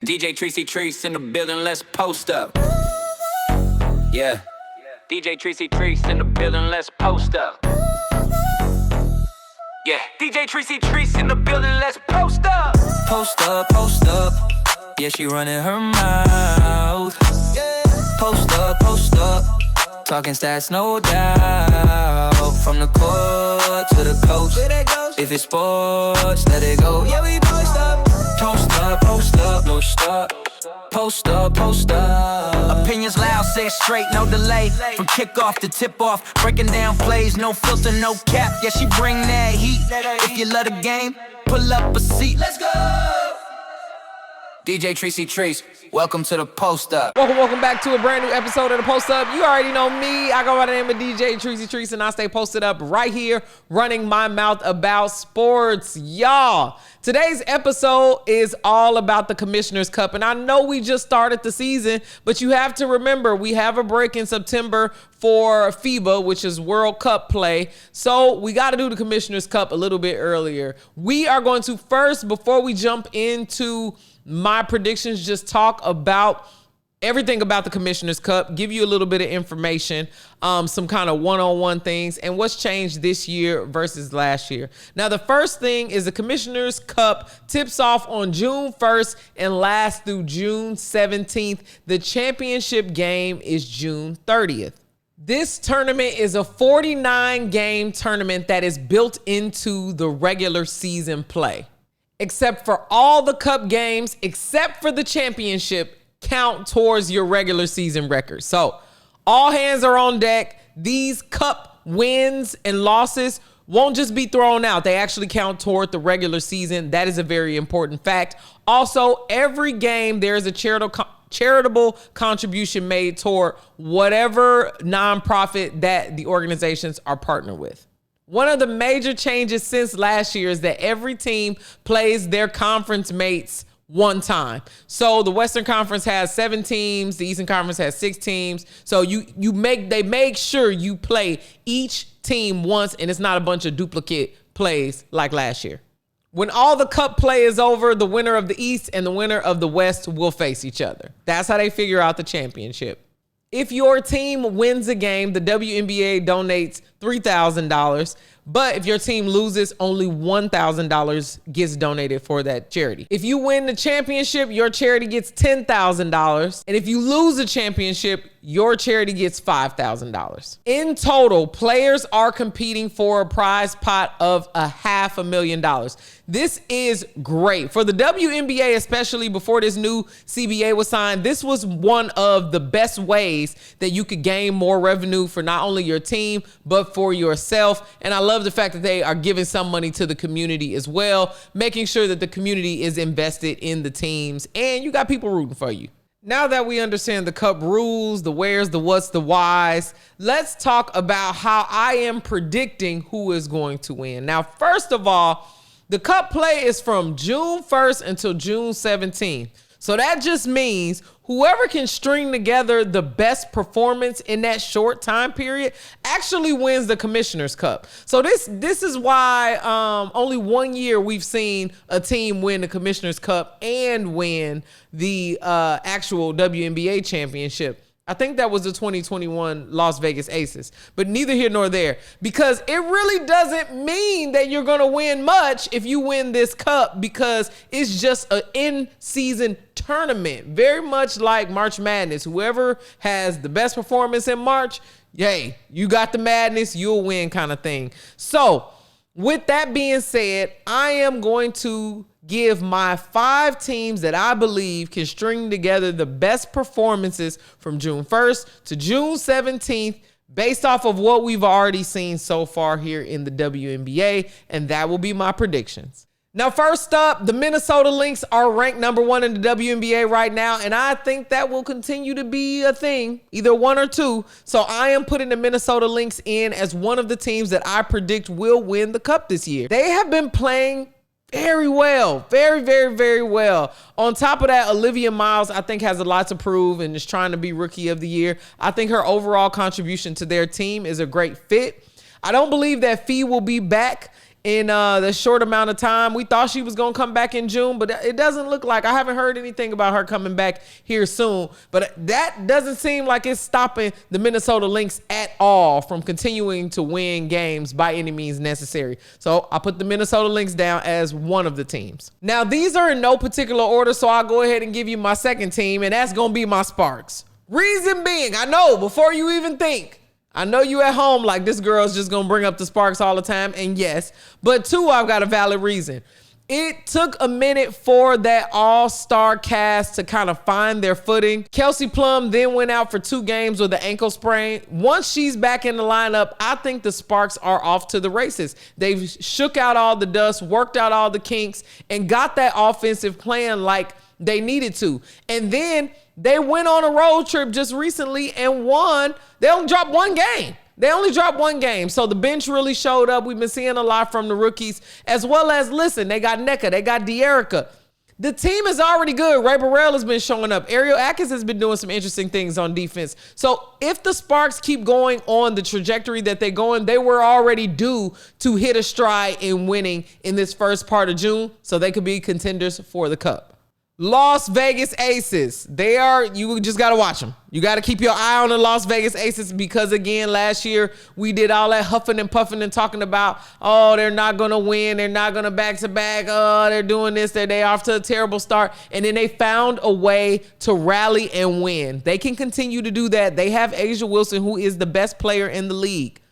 DJ Trice in the building, let's post up. Yeah. DJ Trice in the building, let's post up. Yeah. DJ Trice in the building, let's post up. Post up, post up. Yeah, she running her mouth. Post up. Talking stats, no doubt. From the court to the coach. If it's sports, let it go. Yeah, we post up. Post up, no stop. Post up. Opinions loud, say it straight, no delay. From kickoff to tip-off, breaking down plays, no filter, no cap. Yeah, she bring that heat. If you love the game, pull up a seat. Let's go. DJ Trice, welcome to the Post Up. Welcome back to a brand new episode of the Post Up. You already know me. I go by the name of DJ Trice, and I stay posted up right here, running my mouth about sports. Y'all, today's episode is all about the Commissioner's Cup, and I know we just started the season, but you have to remember we have a break in September for FIBA, which is World Cup play. So we got to do the Commissioner's Cup a little bit earlier. We are going to first, before we jump into my predictions, just talk about everything about the Commissioner's Cup, give you a little bit of information, some kind of one-on-one things, and what's changed this year versus last year. Now, the first thing is the Commissioner's Cup tips off on June 1st and lasts through June 17th. The championship game is June 30th. This tournament is a 49-game tournament that is built into the regular season play. Except for all the cup games, except for the championship, count towards your regular season record. So all hands are on deck. These cup wins and losses won't just be thrown out. They actually count toward the regular season. That is a very important fact. Also, every game there is a charitable contribution made toward whatever nonprofit that the organizations are partnered with. One of the major changes since last year is that every team plays their conference mates one time. So the Western Conference has 7 teams, the Eastern Conference has 6 teams. So they make sure you play each team once, and it's not a bunch of duplicate plays like last year. When all the cup play is over, the winner of the East and the winner of the West will face each other. That's how they figure out the championship. If your team wins a game, the WNBA donates $3,000. But if your team loses, only $1,000 gets donated for that charity. If you win the championship, your charity gets $10,000. And if you lose the championship, your charity gets $5,000. In total, players are competing for a prize pot of $500,000. This is great. For the WNBA, especially before this new CBA was signed, this was one of the best ways that you could gain more revenue for not only your team, but for yourself. And I love the fact that they are giving some money to the community as well, making sure that the community is invested in the teams and you got people rooting for you. Now that we understand the cup rules, the wheres, the what's, the whys, let's talk about how I am predicting who is going to win. Now, first of all, the cup play is from June 1st until June 17th. So that just means whoever can string together the best performance in that short time period actually wins the Commissioner's Cup. So this is why only one year we've seen a team win the Commissioner's Cup and win the actual WNBA championship. I think that was the 2021 Las Vegas Aces, but neither here nor there, because it really doesn't mean that you're going to win much if you win this cup, because it's just an in-season tournament, very much like March Madness. Whoever has the best performance in March, yay, you got the madness, you'll win kind of thing. So with that being said, I am going to give my 5 teams that I believe can string together the best performances from June 1st to June 17th based off of what we've already seen so far here in the WNBA, and that will be my predictions. Now, first up, the Minnesota Lynx are ranked number 1 in the WNBA right now, and I think that will continue to be a thing, either 1 or 2. So I am putting the Minnesota Lynx in as one of the teams that I predict will win the cup this year. They have been playing very well, very, very, very well. On top of that, Olivia Miles, I think, has a lot to prove and is trying to be Rookie of the Year. I think her overall contribution to their team is a great fit. I don't believe that Fee will be back in the short amount of time. We thought she was going to come back in June, but it doesn't look like. I haven't heard anything about her coming back here soon, but that doesn't seem like it's stopping the Minnesota Lynx at all from continuing to win games by any means necessary. So I put the Minnesota Lynx down as one of the teams. Now, these are in no particular order, so I'll go ahead and give you my second team, and that's going to be my Sparks. Reason being, I know before you even think, I know you at home like this girl's just going to bring up the Sparks all the time, and yes, but two, I've got a valid reason. It took a minute for that all-star cast to kind of find their footing. Kelsey Plum then went out for 2 games with an ankle sprain. Once she's back in the lineup, I think the Sparks are off to the races. They've shook out all the dust, worked out all the kinks, and got that offensive plan like they needed to. And then they went on a road trip just recently and won. They only dropped 1 game. They only dropped 1 game. So the bench really showed up. We've been seeing a lot from the rookies, as well as, listen, they got Nneka, they got De'Erica. The team is already good. Ray Burrell has been showing up. Ariel Atkins has been doing some interesting things on defense. So if the Sparks keep going on the trajectory that they're going, they were already due to hit a stride in winning in this first part of June, so they could be contenders for the Cup. Las Vegas Aces. You just got to watch them. You got to keep your eye on the Las Vegas Aces because, again, last year we did all that huffing and puffing and talking about, oh, they're not going to win. They're not going to back-to-back. Oh, they're doing this. They're off to a terrible start. And then they found a way to rally and win. They can continue to do that. They have Asia Wilson, who is the best player in the league.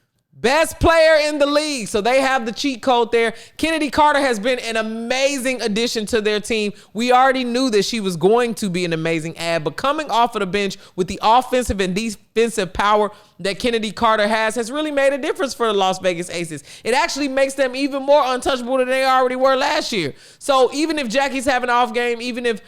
Best player in the league. So they have the cheat code there. Kennedy Carter has been an amazing addition to their team. We already knew that she was going to be an amazing add, but coming off of the bench with the offensive and defensive power that Kennedy Carter has really made a difference for the Las Vegas Aces. It actually makes them even more untouchable than they already were last year. So even if Jackie's having an off game, even if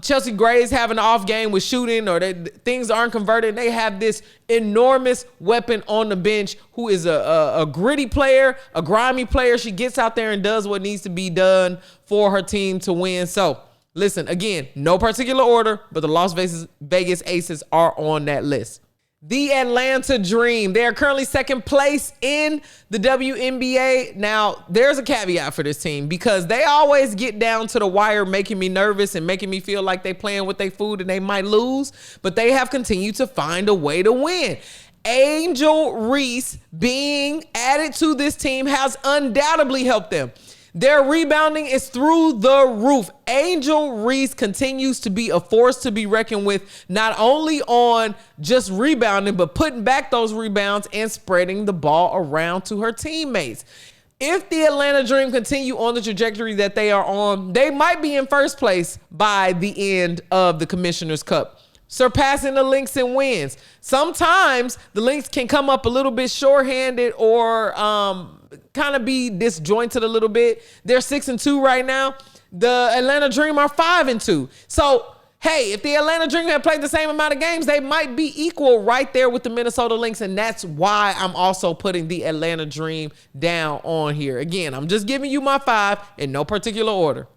Chelsea Gray's having an off game with shooting or things aren't converted, they have this enormous weapon on the bench who is a gritty player, a grimy player. She gets out there and does what needs to be done for her team to win. So listen, again, no particular order, but the Las Vegas Aces are on that list. The Atlanta Dream. They are currently second place in the WNBA. Now, there's a caveat for this team because they always get down to the wire, making me nervous and making me feel like they playing with their food and they might lose, but they have continued to find a way to win. Angel Reese being added to this team has undoubtedly helped them. Their rebounding is through the roof. Angel Reese continues to be a force to be reckoned with, not only on just rebounding, but putting back those rebounds and spreading the ball around to her teammates. If the Atlanta Dream continue on the trajectory that they are on, they might be in first place by the end of the Commissioner's Cup, surpassing the Lynx in wins. Sometimes the Lynx can come up a little bit shorthanded or kind of be disjointed a little bit. They're 6-2 right now. The Atlanta Dream are 5-2. So, hey, if the Atlanta Dream had played the same amount of games, they might be equal right there with the Minnesota Lynx, and that's why I'm also putting the Atlanta Dream down on here. Again, I'm just giving you my 5 in no particular order.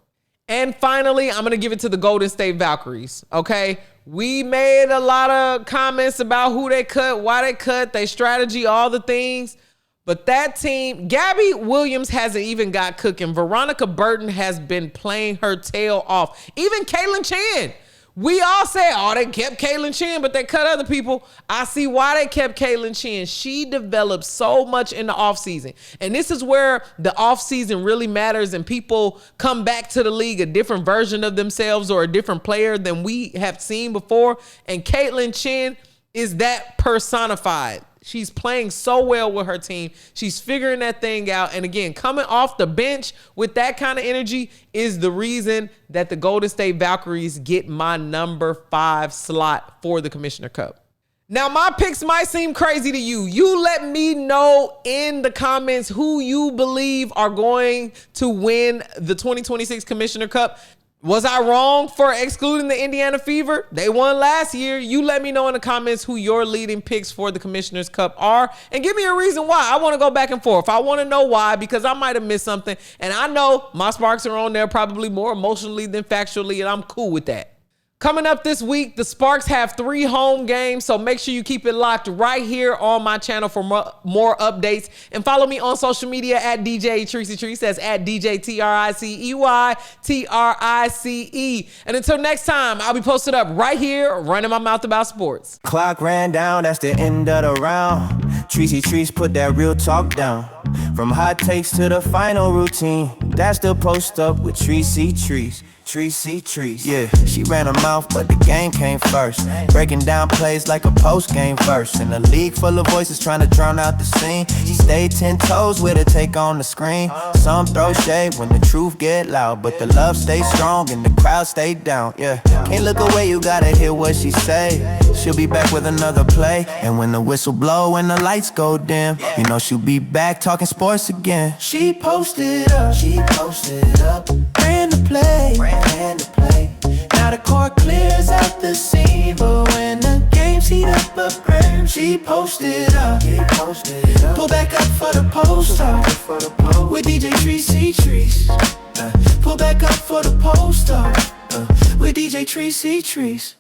And finally, I'm going to give it to the Golden State Valkyries, okay? We made a lot of comments about who they cut, why they cut, their strategy, all the things. But that team, Gabby Williams hasn't even got cooking. Veronica Burton has been playing her tail off. Even Caitlin Chan. We all say, oh, they kept Caitlin Chan, but they cut other people. I see why they kept Caitlin Chan. She developed so much in the offseason. And this is where the offseason really matters and people come back to the league, a different version of themselves or a different player than we have seen before. And Caitlin Chan is that personified. She's playing so well with her team. She's figuring that thing out. And again, coming off the bench with that kind of energy is the reason that the Golden State Valkyries get my number 5 slot for the Commissioner Cup. Now, my picks might seem crazy to you. You let me know in the comments who you believe are going to win the 2026 Commissioner Cup. Was I wrong for excluding the Indiana Fever? They won last year. You let me know in the comments who your leading picks for the Commissioner's Cup are and give me a reason why. I want to go back and forth. I want to know why because I might have missed something. And I know my Sparks are on there probably more emotionally than factually, and I'm cool with that. Coming up this week, the Sparks have 3 home games, so make sure you keep it locked right here on my channel for more updates. And follow me on social media at DJ Tricey Trice. That's at DJ TRICEY. And until next time, I'll be posted up right here, running my mouth about sports. Clock ran down, that's the end of the round. Tricey Trice put that real talk down. From hot takes to the final routine, that's the post up with Tricey Trice. Tricey Trice, yeah, she ran her mouth, but the game came first. Breaking down plays like a post-game verse. In a league full of voices trying to drown out the scene, she stayed 10 toes with her take on the screen. Some throw shade when the truth get loud, but the love stays strong and the crowd stay down, yeah. Can't look away, you gotta hear what she say. She'll be back with another play, and when the whistle blow and the lights go dim, you know she'll be back talking sports again. She posted up, ran the play. Now the court clears out the scene, but when the games heat up a frame, she posted up. Pull back up for the post up with DJ Tricey Trice. Pull back up for the post up with DJ Tricey Trice.